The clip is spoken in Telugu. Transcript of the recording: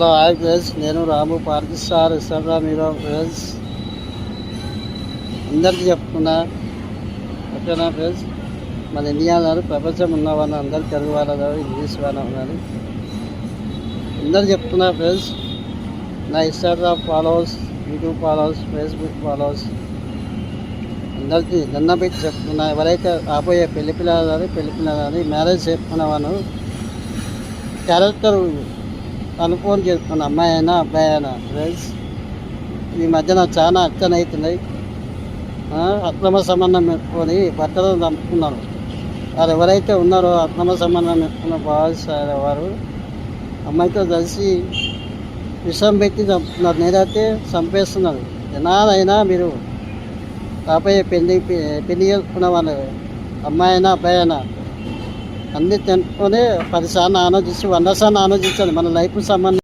హలో హాయ్ ఫ్రెండ్స్, నేను Ramu park star Instagram hero friends. అందరికీ చెప్తున్నా, ఓకేనా ఫ్రెండ్స్. మన ఇండియాలో ప్రపంచం ఉన్న వాళ్ళు అందరు తెలుగు వాళ్ళు ఇంగ్లీష్ వాళ్ళు ఉన్నారు. అందరు చెప్తున్నా ఫ్రెండ్స్, నా Instagram followers, YouTube followers, Facebook followers అందరికీ దండం పెట్టి చెప్తున్నా. ఎవరైతే రాబోయే పెళ్లి పిల్లలని మ్యారేజ్ చేసుకున్న వాళ్ళు క్యారెక్టర్ అనుకోని చెప్తున్నా, అమ్మాయి అయినా అబ్బాయి అయినా ఫ్రెండ్స్. ఈ మధ్యన చాలా అర్చన అవుతున్నాయి. అక్రమ సంబంధం పెట్టుకొని భర్తలను చంపుతున్నారు. వారు ఎవరైతే ఉన్నారో అక్రమ సంబంధం పెట్టుకున్న బాయ్స్ వారు అమ్మాయితో కలిసి విషం పెట్టి చంపుతున్నారు, నేనైతే చంపేస్తున్నారు. ఎనాలైనా మీరు రాబోయే పెళ్లి చేసుకున్న వాళ్ళు అమ్మాయి అయినా అబ్బాయి అయినా అన్నీ తెలుసుకొని 10 సార్లు ఆలోచించి 100 సార్లు ఆలోచించాలి మన లైఫ్ సంబంధం.